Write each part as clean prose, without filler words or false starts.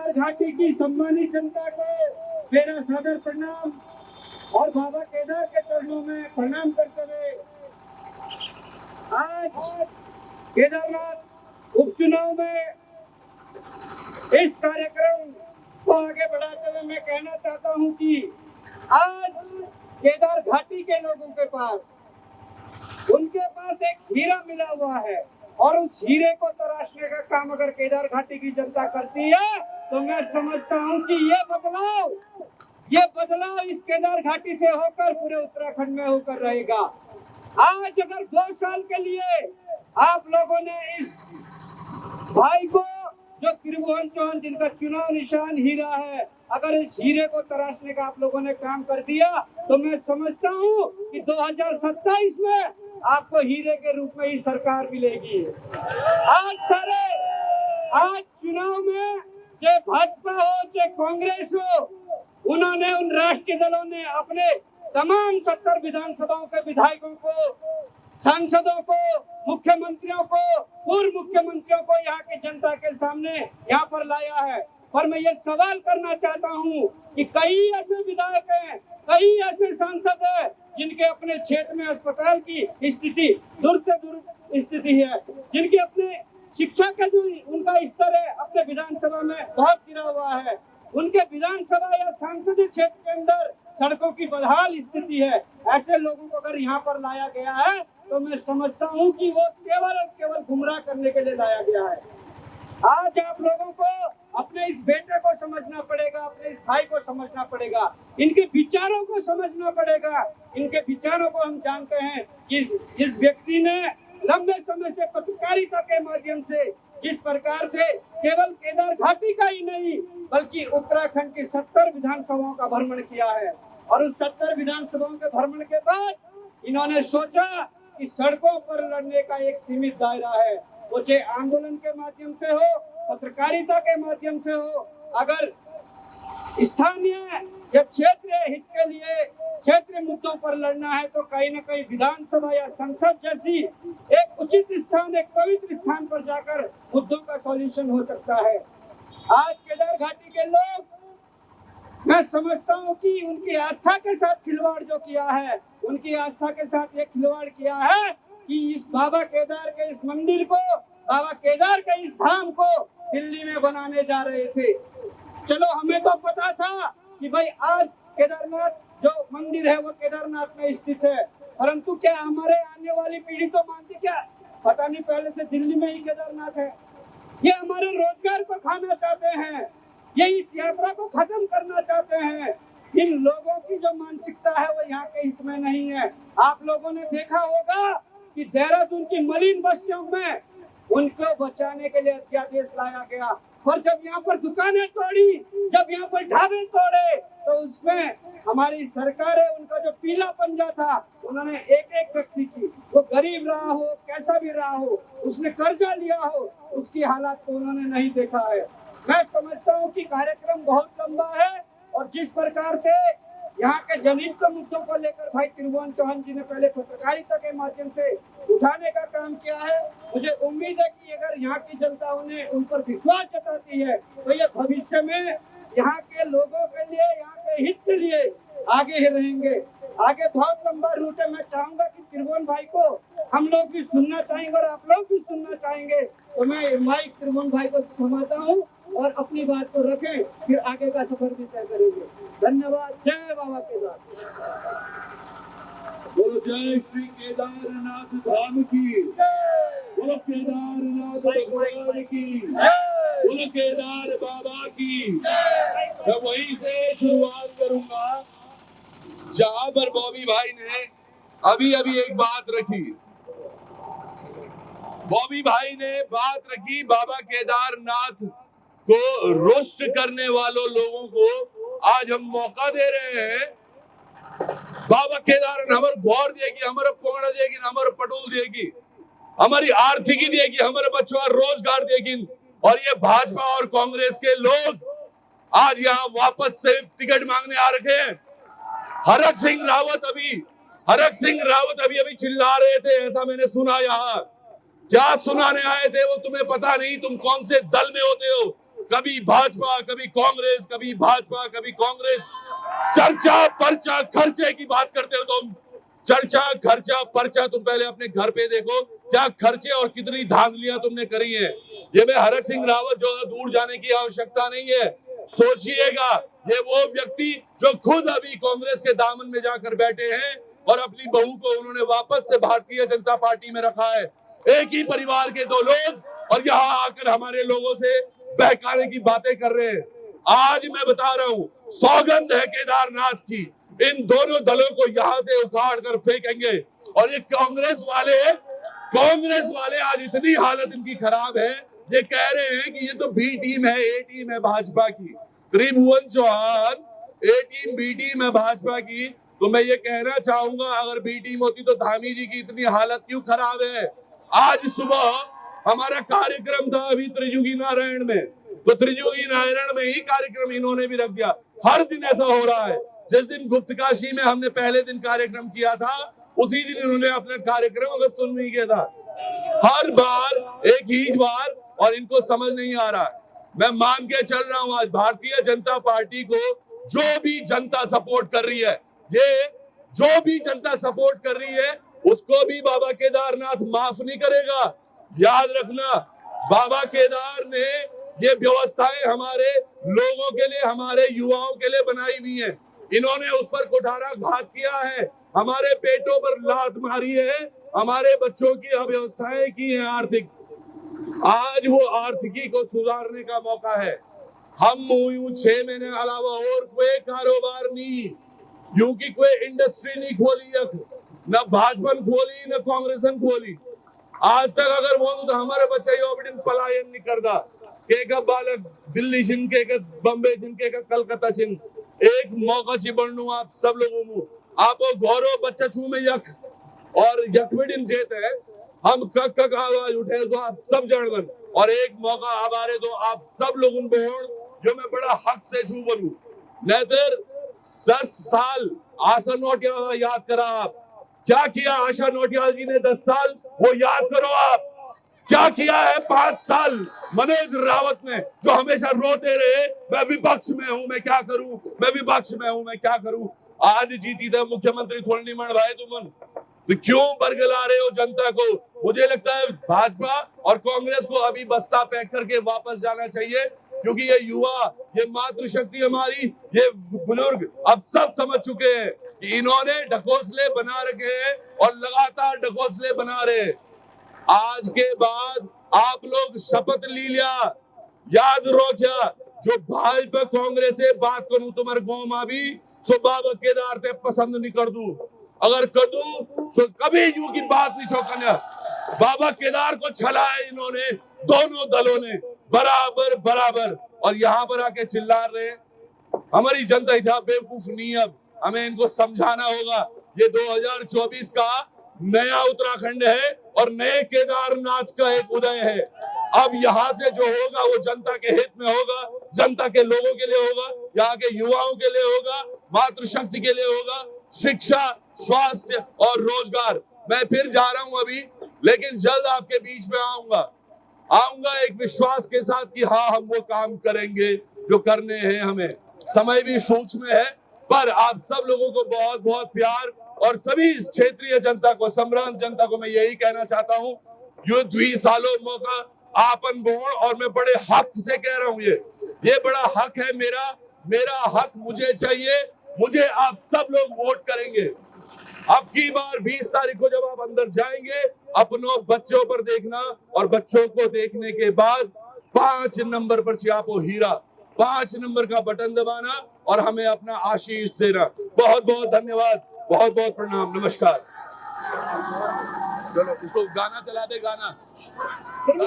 केदार घाटी की सम्मानित जनता को मेरा सादर प्रणाम और बाबा केदार के चरणों में प्रणाम करते हुए आज केदारनाथ उपचुनाव में इस कार्यक्रम को आगे बढ़ाते हुए मैं कहना चाहता हूं कि आज केदार घाटी के लोगों के पास उनके पास एक हीरा मिला हुआ है और उस हीरे को तराशने का काम अगर केदार घाटी की जनता करती है तो मैं समझता हूं कि ये बदलाव इस केदार घाटी से होकर पूरे उत्तराखंड में होकर रहेगा। आज अगर 2 साल के लिए आप लोगों ने इस भाई को जो त्रिभुवन चौहान जिनका चुनाव निशान हीरा है, अगर इस हीरे को तराशने का आप लोगों ने काम कर दिया तो मैं समझता हूं कि 2027 में आपको हीरे के रूप में ही सरकार मिलेगी। आज चुनाव में चाहे भाजपा हो चाहे कांग्रेस हो, उन्होंने उन राष्ट्रीय दलों ने अपने तमाम 70 विधानसभाओं के विधायकों को, सांसदों को, मुख्यमंत्रियों को, पूर्व मुख्यमंत्रियों को यहाँ की जनता के सामने यहाँ पर लाया है। पर मैं ये सवाल करना चाहता हूँ कि कई ऐसे विधायक हैं, कई ऐसे सांसद हैं जिनके अपने क्षेत्र में अस्पताल की स्थिति दूर से दूर स्थिति है, जिनके अपने शिक्षा का जो उनका स्तर है अपने विधानसभा में बहुत गिरा हुआ है, उनके विधानसभा या सांसदीय क्षेत्र के अंदर सड़कों की बदहाल स्थिति है। ऐसे लोगों को अगर यहाँ पर लाया गया है तो मैं समझता हूँ कि वो केवल और केवल गुमराह करने के लिए लाया गया है। आज आप लोगों को अपने इस बेटे को समझना पड़ेगा, अपने इस भाई को समझना पड़ेगा, इनके विचारों को समझना पड़ेगा। इनके विचारों को हम जानते हैं कि जिस व्यक्ति ने लंबे समय से पत्रकारिता के माध्यम से जिस प्रकार से केवल केदार घाटी का ही नहीं बल्कि उत्तराखंड की 70 विधानसभाओं का भ्रमण किया है और उस 70 विधानसभाओं के भ्रमण के बाद इन्होंने सोचा कि सड़कों पर लड़ने का एक सीमित दायरा है, वो चाहे आंदोलन के माध्यम से हो, पत्रकारिता के माध्यम से हो, अगर स्थानीय या क्षेत्रीय हित के लिए क्षेत्रीय मुद्दों पर लड़ना है तो कहीं न कहीं विधानसभा या संसद जैसी एक उचित स्थान, एक पवित्र स्थान पर जाकर मुद्दों का सॉल्यूशन हो सकता है। आज केदार घाटी के लोग, मैं समझता हूँ कि उनकी आस्था के साथ खिलवाड़ जो किया है, उनकी आस्था के साथ ये खिलवाड़ किया है कि इस बाबा केदार के इस मंदिर को, बाबा केदार के इस धाम को दिल्ली में बनाने जा रहे थे। चलो हमें तो पता था कि भाई आज केदारनाथ जो मंदिर है वो केदारनाथ में स्थित है, परंतु क्या हमारे आने वाली पीढ़ी तो मानती क्या पता नहीं पहले से दिल्ली में ही केदारनाथ है। ये हमारे रोजगार को खाना चाहते हैं, ये इस यात्रा को खत्म करना चाहते हैं। इन लोगों की जो मानसिकता है वो यहाँ के हित में नहीं है। आप लोगों ने देखा होगा कि देहरादून की मलिन बस्तियों में उनको बचाने के लिए अध्यादेश लाया गया, और जब यहाँ पर दुकानें तोड़ी, जब यहाँ पर ढाबे तोड़े तो उसमें हमारी सरकार है, उनका जो पीला पंजा था उन्होंने एक एक व्यक्ति की, वो गरीब रहा हो कैसा भी रहा हो, उसने कर्जा लिया हो, उसकी हालात को उन्होंने नहीं देखा है। मैं समझता हूँ कि कार्यक्रम बहुत लंबा है और जिस प्रकार से यहाँ के जनहित मुद्दों को लेकर भाई त्रिभुवन चौहान जी ने पहले पत्रकारिता के माध्यम से उठाने का काम किया है, मुझे उम्मीद है कि अगर यहाँ की जनता उन्हें उन पर विश्वास जताती है तो ये भविष्य में यहाँ के लोगों के लिए, यहाँ के हित के लिए आगे ही रहेंगे। आगे बहुत लंबा रूट है। मैं चाहूंगा कि त्रिभुवन भाई को हम लोग भी सुनना चाहेंगे और आप लोग भी सुनना चाहेंगे, तो मैं माइक त्रिभुवन भाई को थमाता हूँ और अपनी बात को रखें, फिर आगे का सफर भी तय करेंगे। धन्यवाद। जय बाबा केदार। बोलो जय श्री केदारनाथ धाम की, बोलो केदारनाथ भगवान की, बोलो केदार बाबा की। मैं वहीं से शुरुआत करूंगा जहां पर बॉबी भाई ने अभी एक बात रखी। बॉबी भाई ने बात रखी बाबा केदारनाथ को रोस्ट करने वालों लोगों को आज हम मौका दे रहे हैं। बाबा केदारनाथ हमारे गौर देगी, हमारे पोंगड़ा देगी, हमारे पटोल देगी, हमारी आर्थिकी देगी, हमारे बच्चों का रोजगार देगी। और ये भाजपा और कांग्रेस के लोग आज यहाँ वापस से टिकट मांगने आ रखे हैं। हरक सिंह रावत अभी चिल्ला रहे थे, ऐसा मैंने सुना। यहाँ क्या सुनाने आए थे वो तुम्हें पता नहीं, तुम कौन से दल में होते हो। कभी भाजपा, कभी कांग्रेस, कभी भाजपा, कभी कांग्रेस। चर्चा पर्चा खर्चे की बात करते हो तुम। चर्चा खर्चा पर्चा तुम पहले अपने घर पे देखो, क्या खर्चे और कितनी धांधलियां तुमने करी हैं। ये मैं हरक सिंह रावत जो दूर जाने की आवश्यकता नहीं है। सोचिएगा, ये वो व्यक्ति जो खुद अभी कांग्रेस के दामन में जाकर बैठे हैं और अपनी बहू को उन्होंने वापस से भारतीय जनता पार्टी में रखा है। एक ही परिवार के दो लोग और यहाँ आकर हमारे लोगों से बहकाने की बातें कर रहे हैं। आज मैं बता रहा हूं, सौगंध है केदारनाथ की, इन दोनों दलों को यहां से उखाड़ कर फेंकेंगे। और ये कांग्रेस वाले आज इतनी हालत इनकी खराब है, ये कह रहे हैं कि ये तो बी टीम है, ए टीम है भाजपा की। त्रिभुवन चौहान, ए टीम बी टीम है भाजपा की। तो मैं ये कहना चाहूंगा, अगर बी टीम होती तो धामी जी की इतनी हालत क्यों खराब है। आज सुबह हमारा कार्यक्रम था अभी त्रिजुगी नारायण में, तो त्रिजुगी नारायण में ही कार्यक्रम इन्होंने भी रख दिया। हर दिन ऐसा हो रहा है। जिस दिन गुप्तकाशी में हमने पहले दिन कार्यक्रम किया था, उसी दिन इन्होंने अपना कार्यक्रम अगस्त 19 में किया था। हर बार एक ही बार, और इनको समझ नहीं आ रहा है। मैं मान के चल रहा हूं, आज भारतीय जनता पार्टी को जो भी जनता सपोर्ट कर रही है, ये जो भी जनता सपोर्ट कर रही है, उसको भी बाबा केदारनाथ माफ नहीं करेगा। याद रखना, बाबा केदार ने ये व्यवस्थाएं हमारे लोगों के लिए, हमारे युवाओं के लिए बनाई हुई हैं। इन्होंने उस पर कुठारा घात किया है, हमारे पेटों पर लात मारी है, हमारे बच्चों की अव्यवस्थाएं की हैं आर्थिक। आज वो आर्थिकी को सुधारने का मौका है। हम 6 महीने अलावा और कोई कारोबार नहीं, क्योंकि कोई इंडस्ट्री नहीं खोली, न भाजपन खोली न कांग्रेसन खोली। आज तक अगर बोलूं तो हमारे बच्चे पलायन नहीं करता। के बालक दिल्ली छिन, के बम्बे छिन, के कलकत्ता छिन। एक मौका चिबड़ू आप सब लोगों को, आप गौरव बच्चा छू में यक और यकमिडिन जेत है। हम कक आवाज उठे तो आप सब जड़वन, और एक मौका आबारे तो आप सब लोगों बोण जो मैं बड़ा हक से छू बनू। नैतर 10 साल आशा नोटियाल याद करा आप, क्या किया आशा नोटियाल जी ने 10 साल, वो याद करो आप। क्या किया है 5 साल मनोज रावत ने, जो हमेशा रोते रहे, मैं विपक्ष में हूं, मैं क्या करूं, मैं विपक्ष में हूं, मैं क्या करूं। आज जीती था मुख्यमंत्री थोड़ी नहीं मन भाई तुमन, तो क्यों बरगला रहे हो जनता को। मुझे लगता है भाजपा और कांग्रेस को अभी बस्ता पैक करके वापस जाना चाहिए, क्योंकि ये युवा, ये मातृशक्ति हमारी, ये बुजुर्ग अब सब समझ चुके हैं कि इन्होंने ढकोसले बना रखे हैं और लगातार ढकोसले बना रहे हैं। आज के बाद आप लोग शपथ ली लिया, याद रखिया, जो भाजपा कांग्रेस से बात करूं तुम्हारे गांव में भी, सो बाबा केदार ते पसंद नहीं कर दूं। अगर कर दूं तो कभी यूं की बात नहीं छोड़ना। बाबा केदार को छला है इन्होंने, दोनों दलों ने बराबर बराबर, और यहाँ पर आके चिल्ला रहे। हमारी जनता इतना बेवकूफ नहीं है, अब हमें इनको समझाना होगा। ये 2024 का नया उत्तराखंड है और नए केदारनाथ का एक उदय है। अब यहाँ से जो होगा वो जनता के हित में होगा, जनता के लोगों के लिए होगा, यहाँ के युवाओं के लिए होगा, मातृशक्ति के लिए होगा, शिक्षा, स्वास्थ्य और रोजगार। मैं फिर जा रहा हूं अभी, लेकिन जल्द आपके बीच में आऊंगा एक विश्वास के साथ कि हाँ, हम वो काम करेंगे जो करने हैं हमें। समय भी सूक्ष्म है, पर आप सब लोगों को बहुत बहुत प्यार, और सभी क्षेत्रीय जनता को, सम्रांत जनता को मैं यही कहना चाहता हूं, यो 2 सालों मौका आपन बोण, और मैं बड़े हक से कह रहा हूं, ये बड़ा हक है मेरा हक मुझे चाहिए, मुझे आप सब लोग वोट करेंगे। अब की बार 20 तारीख को जब आप अंदर जाएंगे, अपनों बच्चों पर देखना, और बच्चों को देखने के बाद 5 नंबर पर चापो हीरा, 5 नंबर का बटन दबाना और हमें अपना आशीष देना। बहुत बहुत धन्यवाद, बहुत बहुत प्रणाम, नमस्कार। चलो इसको गाना चला दे, गाना। चलो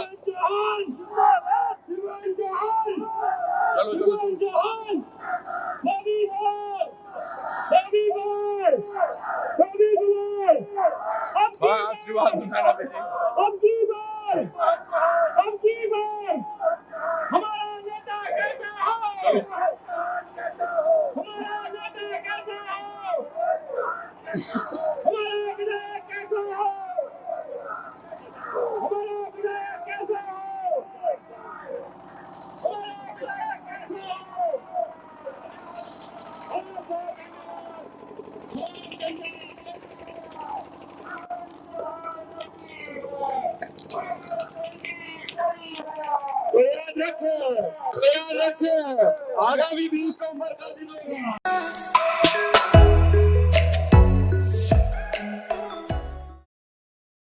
आशीर्वाद उठाना बेटी। अब की बार हमारा नेता कैसा हो, हमारा नेता कैसा हो, हमारा विधायक कैसा हो, हमारा विधायक कैसा हो, हमारा याद रखो आगामी 20 नवंबर का दिन होगा।